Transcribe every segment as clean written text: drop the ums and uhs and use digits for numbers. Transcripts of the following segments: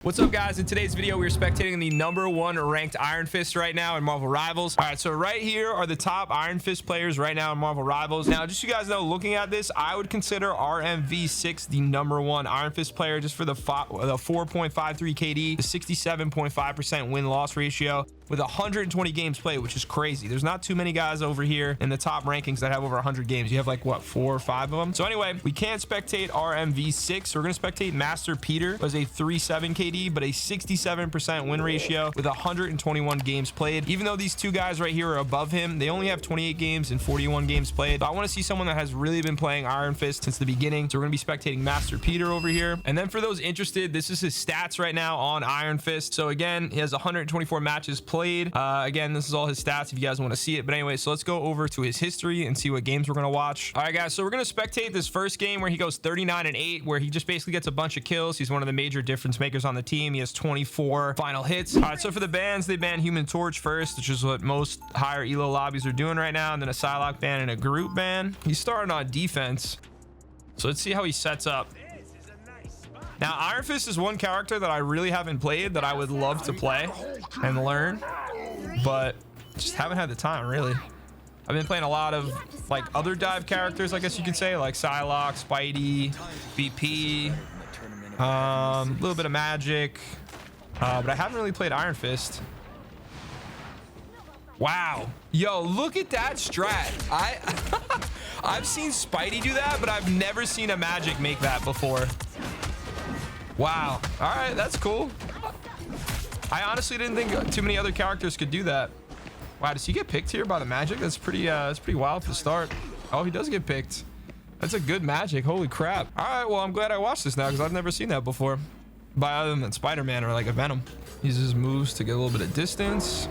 What's up, guys? In today's video, we're spectating the #1 ranked Iron Fist right now in Marvel Rivals. All right, so right here are the top Iron Fist players right now in Marvel Rivals. Now, just so you guys know, looking at this, I would consider RMV6 the #1 Iron Fist player just for the 4.53 KD, the 67.5% win-loss ratio, with 120 games played, which is crazy. There's not too many guys over here in the top rankings that have over 100 games. You have like, what, 4 or 5 of them? So anyway, we can't spectate RMV6. So we're going to spectate Master Peter. It was a 3.7 KD, but a 67% win ratio with 121 games played. Even though these two guys right here are above him, they only have 28 games and 41 games played. But I want to see someone that has really been playing Iron Fist since the beginning. So we're going to be spectating Master Peter over here. And then for those interested, this is his stats right now on Iron Fist. So again, he has 124 matches played. Again, this is all his stats if you guys want to see it. But anyway, so let's go over to his history and see what games we're going to watch. All right, guys, so we're going to spectate this first game where he goes 39-8, where he just basically gets a bunch of kills. He's one of the major difference makers on the team. He has 24 final hits. All right, so for the bans, they ban Human Torch first, which is what most higher elo lobbies are doing right now, and then a Psylocke ban and a group ban. He's starting on defense, so let's see how he sets up. Now, Iron Fist is one character that I really haven't played that I would love to play and learn, but just haven't had the time, really. I've been playing a lot of like other dive characters, I guess you could say, like Psylocke, Spidey, BP, a little bit of magic, but I haven't really played Iron Fist. Wow, yo, look at that strat. I've seen Spidey do that, but I've never seen a magic make that before. Wow. All right, that's cool. I honestly didn't think too many other characters could do that. Wow, does he get picked here by the magic? That's pretty wild to start. Oh, he does get picked. That's a good magic. Holy crap. All right, well, I'm glad I watched this now because I've never seen that before. By other than Spider-Man or like a Venom. He uses moves to get a little bit of distance.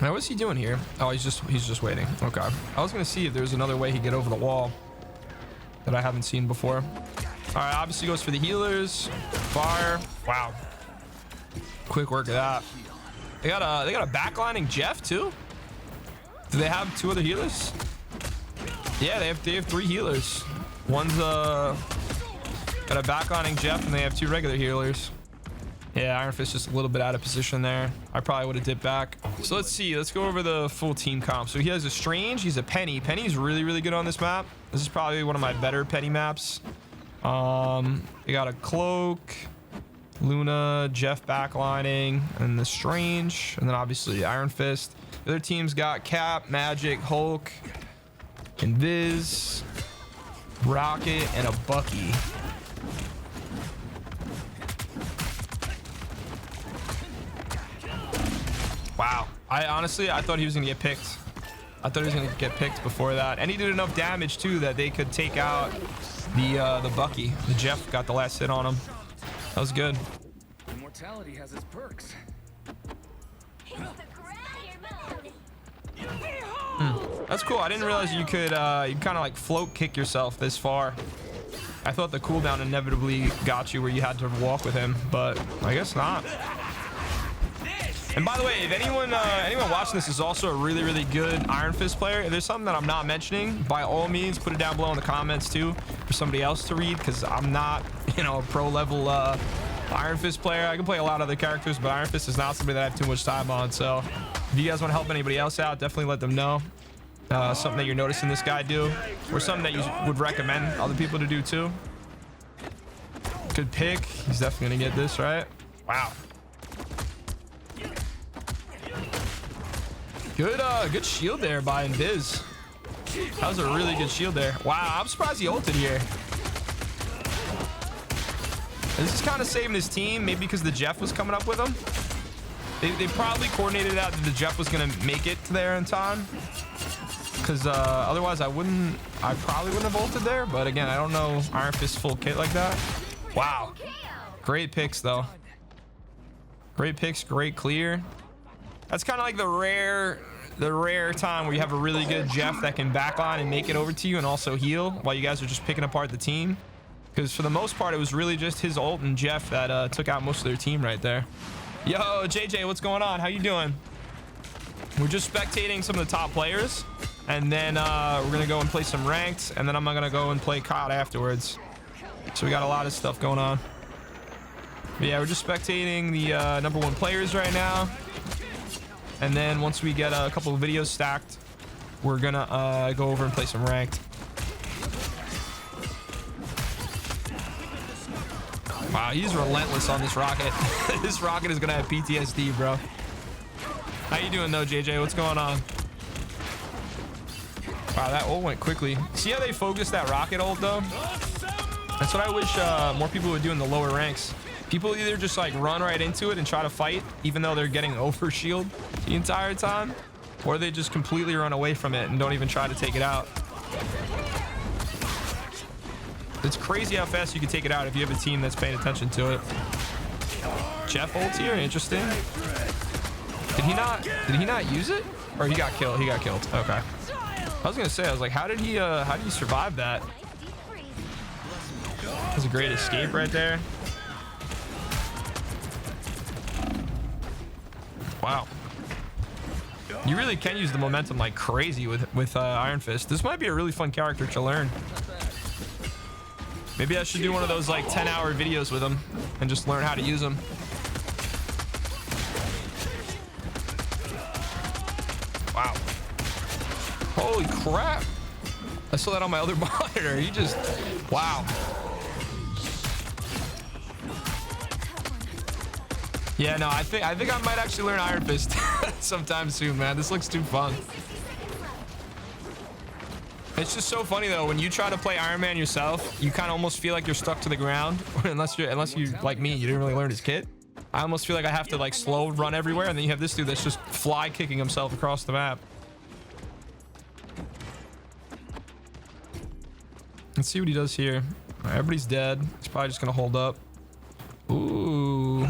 Now, what's he doing here? Oh, he's just waiting. Okay. I was gonna see if there's another way he'd get over the wall that I haven't seen before. All right, obviously goes for the healers. Fire. Wow. Quick work of that. They got a backlining Jeff too. Do they have 2 other healers? Yeah, they have 3 healers. One's got a backlining Jeff, and they have 2 regular healers. Yeah, Iron Fist just a little bit out of position there. I probably would have dipped back. So let's see. Let's go over the full team comp. So he has a Strange. He's a Penny. Penny's really, really good on this map. This is probably one of my better Penny maps. They got a Cloak, Luna, Jeff backlining, and the Strange, and then obviously Iron Fist. The other team's got Cap, Magic, Hulk, Invis, Rocket, and a Bucky. Wow. I thought he was gonna get picked. I thought he was gonna get picked before that, and he did enough damage too that they could take out the Bucky. The Jeff got the last hit on him. That was good. Immortality has its perks. That's cool. I didn't realize you could you kind of like float kick yourself this far. I thought the cooldown inevitably got you where you had to walk with him, but I guess not. And by the way, if anyone watching this is also a really, really good Iron Fist player, if there's something that I'm not mentioning, by all means, put it down below in the comments too for somebody else to read, because I'm not, a pro level Iron Fist player. I can play a lot of other characters, but Iron Fist is not something that I have too much time on. So if you guys want to help anybody else out, definitely let them know. Something that you're noticing this guy do, or something that you would recommend other people to do too. Good pick. He's definitely gonna get this, right? Wow. Good shield there by Invis. That was a really good shield there. Wow, I'm surprised he ulted here. This is kind of saving his team, maybe because the Jeff was coming up with him. They probably coordinated out that the Jeff was gonna make it there in time, because otherwise I probably wouldn't have ulted there. But again, I don't know Iron Fist full kit like that. Wow, great picks though. Great picks, great clear. That's kind of like the rare time where you have a really good Jeff that can backline and make it over to you and also heal while you guys are just picking apart the team. Because for the most part, it was really just his ult and Jeff that took out most of their team right there. Yo, JJ, what's going on? How you doing? We're just spectating some of the top players, and then we're gonna go and play some ranked, and then I'm gonna go and play COD afterwards. So we got a lot of stuff going on. But yeah, we're just spectating the #1 players right now. And then once we get a couple of videos stacked, we're gonna go over and play some ranked. Wow, he's relentless on this rocket. This rocket is gonna have PTSD, bro. How you doing though, JJ? What's going on? Wow, that ult went quickly. See how they focused that rocket ult though? That's what I wish more people would do in the lower ranks. People either just like run right into it and try to fight, even though they're getting over shield the entire time, or they just completely run away from it and don't even try to take it out. It's crazy how fast you can take it out if you have a team that's paying attention to it. Jeff ult here, interesting. Did he not use it? Or he got killed? He got killed. Okay. I was gonna say, I was like, how did he survive that? That's a great escape right there. Wow. You really can use the momentum like crazy with Iron Fist. This might be a really fun character to learn. Maybe I should do one of those like 10-hour videos with him and just learn how to use him. Wow. Holy crap. I saw that on my other monitor. He just, wow. Yeah, no, I think I might actually learn Iron Fist sometime soon, man. This looks too fun. It's just so funny though, when you try to play Iron Man yourself, you kind of almost feel like you're stuck to the ground, unless you like me, you didn't really learn his kit. I almost feel like I have to like slow run everywhere, and then you have this dude that's just fly kicking himself across the map. Let's see what he does here. Everybody's dead. He's probably just gonna hold up. Ooh.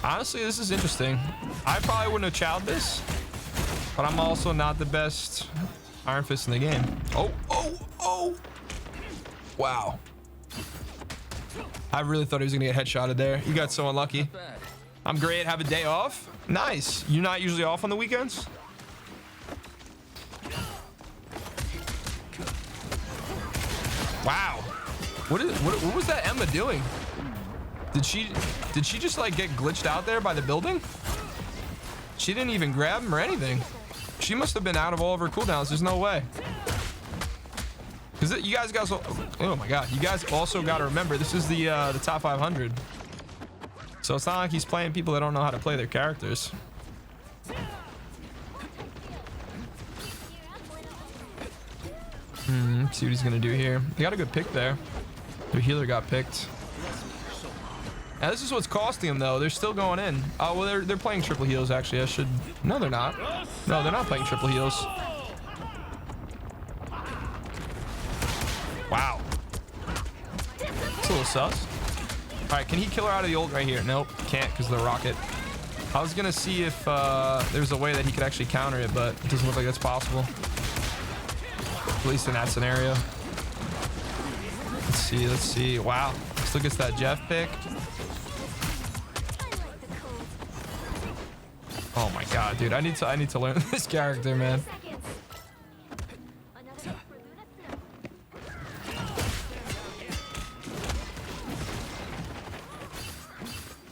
Honestly, this is interesting. I probably wouldn't have chowed this, but I'm also not the best Iron Fist in the game. Oh. Wow. I really thought he was gonna get headshotted there. You got so unlucky. I'm great. Have a day off. Nice. You're not usually off on the weekends? Wow. What was that Emma doing? Did she just like get glitched out there by the building? She didn't even grab him or anything. She must have been out of all of her cooldowns. There's no way. Because you guys oh my god, you guys also got to remember, this is the top 500. So it's not like he's playing people that don't know how to play their characters. Let's see what he's gonna do here. He got a good pick there. Their healer got picked. Now this is what's costing them though. They're still going in. Oh well, they're playing triple heals actually. I should. No, they're not. No, they're not playing triple heals. Wow. It's a little sus. All right, can he kill her out of the ult right here? Nope, can't because of the rocket. I was gonna see if there's a way that he could actually counter it, but it doesn't look like that's possible. At least in that scenario. Let's see. Wow. Still gets that Jeff pick. Oh my god, dude. I need to learn this character, man.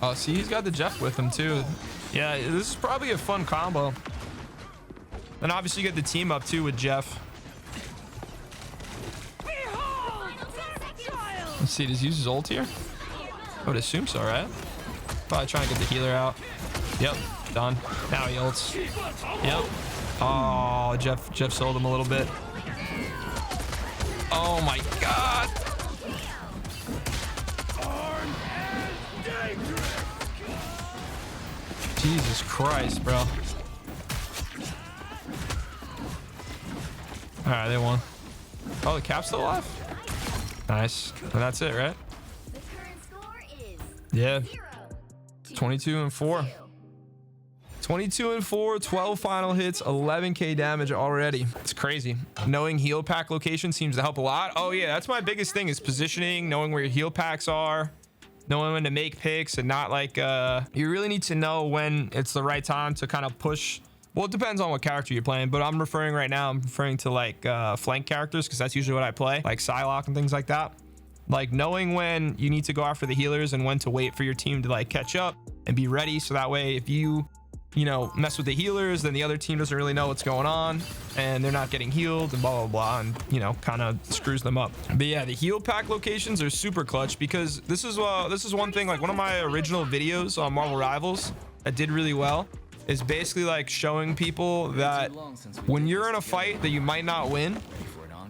Oh, see, he's got the Jeff with him too. Yeah, this is probably a fun combo. And obviously you get the team up too with Jeff. Let's see, does he use his ult here? I would assume so, right? Probably trying to get the healer out. Yep, done. Now he ults. Yep. Oh, Jeff sold him a little bit. Oh my god. Jesus Christ, bro. All right, they won. Oh, the Cap's still alive? Nice. And that's it, right? Yeah. 22-4. 22-4, 12 final hits, 11k damage already. It's crazy. Knowing heal pack location seems to help a lot. Oh yeah, that's my biggest thing is positioning, knowing where your heal packs are, knowing when to make picks, and not like you really need to know when it's the right time to kind of push. Well, it depends on what character you're playing, but I'm referring to like flank characters because that's usually what I play, like Psylocke and things like that. Like knowing when you need to go after the healers and when to wait for your team to like catch up and be ready. So that way, if you know, mess with the healers, then the other team doesn't really know what's going on and they're not getting healed and blah, blah, blah. And, you know, kind of screws them up. But yeah, the heal pack locations are super clutch because this is one thing, like one of my original videos on Marvel Rivals that did really well is basically like showing people that when you're in a fight that you might not win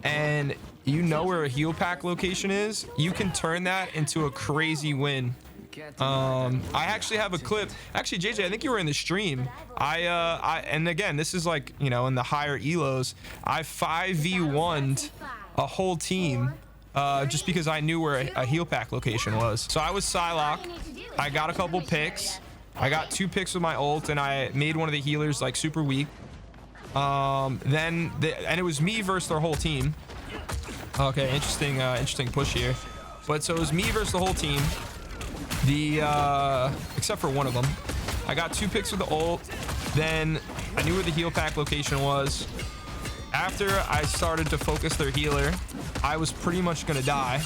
and you know where a heal pack location is, you can turn that into a crazy win. I actually have a clip. Actually, JJ, I think you were in the stream. And again, this is like, you know, in the higher elos, I 5v1'd a whole team just because I knew where a heal pack location was. So I was Psylocke. I got a couple picks. I got 2 picks with my ult and I made one of the healers like super weak. And it was me versus their whole team. Okay, interesting push here. But so it was me versus the whole team. Except for one of them. I got 2 picks with the ult. Then I knew where the heal pack location was. After I started to focus their healer, I was pretty much gonna die.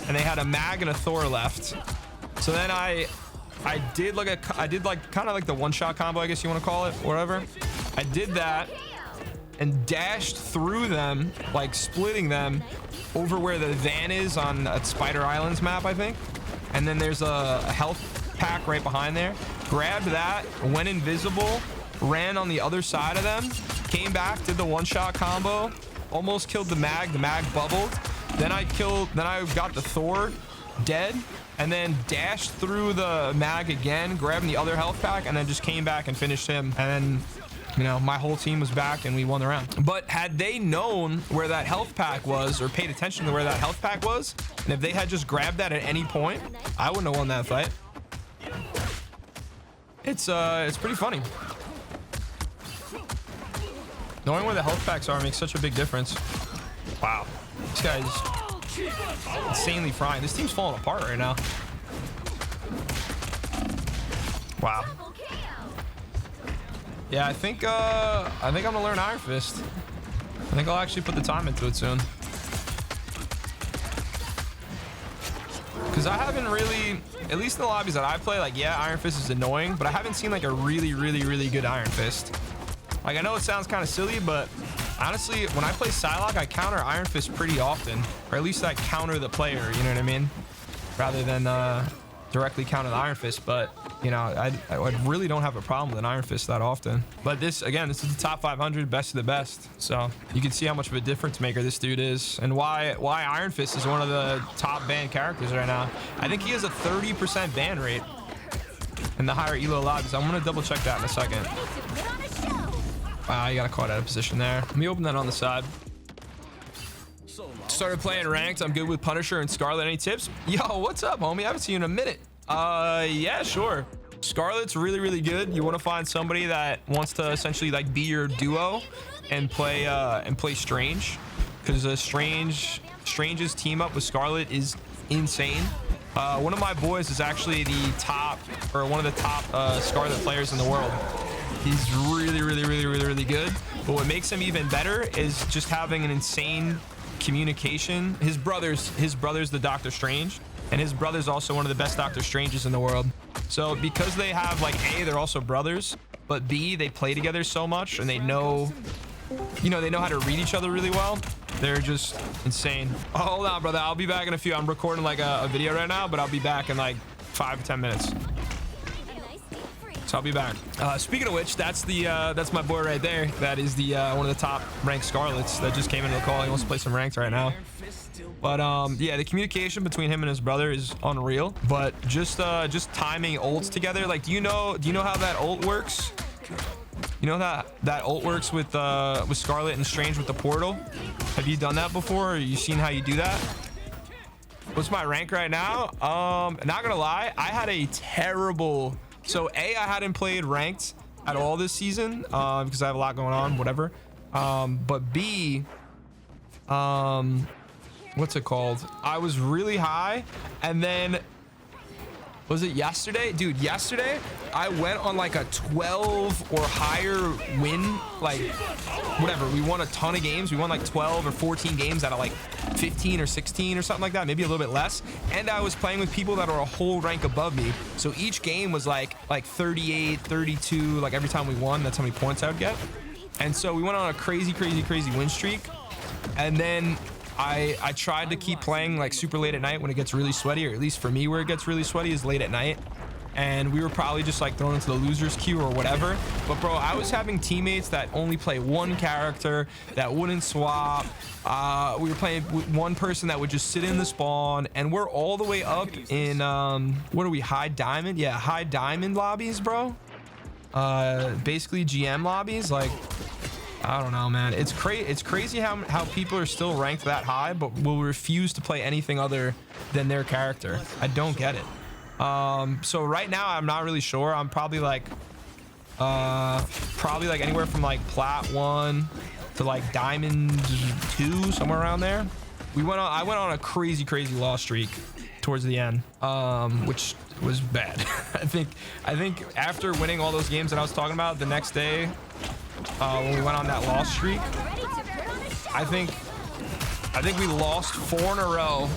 And they had a mag and a Thor left. So then I did kind of like the one-shot combo, I guess you want to call it, whatever. I did that and dashed through them, like splitting them over where the van is on Spider Islands map, I think. And then there's a health pack right behind there. Grabbed that, went invisible, ran on the other side of them, came back, did the one-shot combo, almost killed the mag bubbled. Then I got the Thor dead, and then dashed through the mag again, grabbing the other health pack, and then just came back and finished him. And then, you know, my whole team was back and we won the round. But had they known where that health pack was or paid attention to where that health pack was, and if they had just grabbed that at any point, I wouldn't have won that fight. It's pretty funny. Knowing where the health packs are makes such a big difference. Wow, this guy's insanely frying. This team's falling apart right now. Wow. Yeah, I think I'm gonna learn Iron Fist. I think I'll actually put the time into it soon. Because I haven't really, at least in the lobbies that I play, like, yeah, Iron Fist is annoying, but I haven't seen like a really good Iron Fist. Like, I know it sounds kind of silly, but honestly, when I play Psylocke, I counter Iron Fist pretty often, or at least I counter the player, you know what I mean? Rather than directly counter the Iron Fist. But, you know, I really don't have a problem with an Iron Fist that often. But this, again, this is the top 500, best of the best. So you can see how much of a difference maker this dude is, and why Iron Fist is one of the top banned characters right now. I think he has a 30% ban rate in the higher elo lobbies. I'm gonna double check that in a second. Wow, you got caught out of position there. Let me open that on the side. Started playing ranked. I'm good with Punisher and Scarlet. Any tips? Yo, what's up, homie? I haven't seen you in a minute. Yeah, sure. Scarlet's really good. You want to find somebody that wants to essentially like be your duo and play Strange, because Strange's team up with Scarlet is insane. One of my boys is actually the top, or one of the top Scarlet players in the world. He's really good. But what makes him even better is just having an insane communication. His brother's the Doctor Strange, and his brother's also one of the best Doctor Stranges in the world. So because they have, like, A, they're also brothers, but B, they play together so much and they know, you know, they know how to read each other really well. They're just insane. Oh, hold on, brother. I'll be back in a few. I'm recording like a video right now, but I'll be back in like 5 to 10 minutes. So I'll be back. Speaking of which, that's my boy right there. That is the one of the top ranked Scarlets that just came into the call. He wants to play some ranked right now. But yeah, the communication between him and his brother is unreal. But just timing ults together. Like, do you know how that ult works? You know that ult works with Scarlet and Strange with the portal? Have you done that before? Or you seen how you do that? What's my rank right now? Not gonna lie, I had a terrible. So A, I hadn't played ranked at all this season because I have a lot going on, whatever. But B, what's it called? I was really high, and then was it yesterday? Dude, yesterday I went on like a 12 or higher win, like whatever. We won a ton of games. We won like 12 or 14 games out of like 15 or 16 or something like that, maybe a little bit less. And I was playing with people that are a whole rank above me. So each game was like 38, 32, like every time we won, that's how many points I would get. And so we went on a crazy win streak. And then I tried to keep playing like super late at night when it gets really sweaty, or at least for me where it gets really sweaty is late at night. And we were probably just like thrown into the losers queue or whatever. But bro, I was having teammates that only play one character, that wouldn't swap. We were playing with one person that would just sit in the spawn, and we're all the way up in what are we, high diamond? Yeah, high diamond lobbies, bro. Basically GM lobbies. Like, I don't know, man. It's crazy how people are still ranked that high but will refuse to play anything other than their character. I don't get it. So right now I'm not really sure. I'm probably like anywhere from like plat 1 to like diamond 2, somewhere around there. I went on a crazy loss streak towards the end, which was bad. I think after winning all those games that I was talking about, the next day when we went on that loss streak, I think we lost 4 in a row.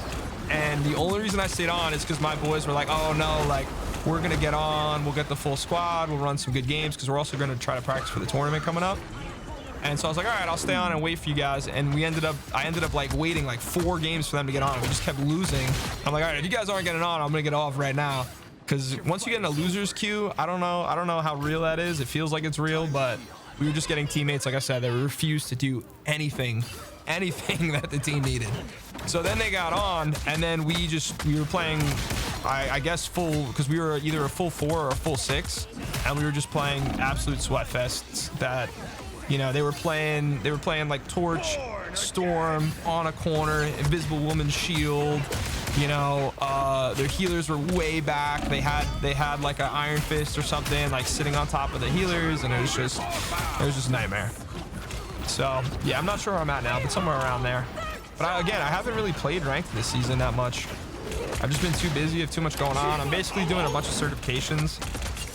And the only reason I stayed on is because my boys were like, oh no, like we're gonna get on, we'll get the full squad, we'll run some good games, because we're also gonna try to practice for the tournament coming up. And so I was like, all right, I'll stay on and wait for you guys. And I ended up like waiting like 4 games for them to get on. We just kept losing. I'm like, all right, if you guys aren't getting on, I'm gonna get off right now. Because once you get in a losers queue, I don't know how real that is. It feels like it's real, but we were just getting teammates, like I said, that refused to do anything that the team needed. So then they got on, and then we were playing, I guess full, because we were either a full 4 or a full 6, and we were just playing absolute sweat fests that, you know, they were playing like Torch, Storm, on a corner, Invisible Woman shield, you know, their healers were way back. They had like an Iron Fist or something like sitting on top of the healers, and it was just a nightmare. So yeah, I'm not sure where I'm at now, but somewhere around there. But I haven't really played ranked this season that much. I've just been too busy, have too much going on. I'm basically doing a bunch of certifications.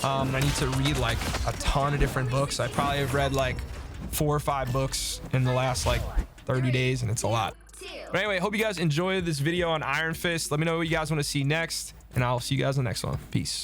I need to read like a ton of different books. I probably have read like 4 or 5 books in the last like 30 days, and it's a lot. But anyway, hope you guys enjoyed this video on Iron Fist. Let me know what you guys want to see next, and I'll see you guys in the next one. Peace.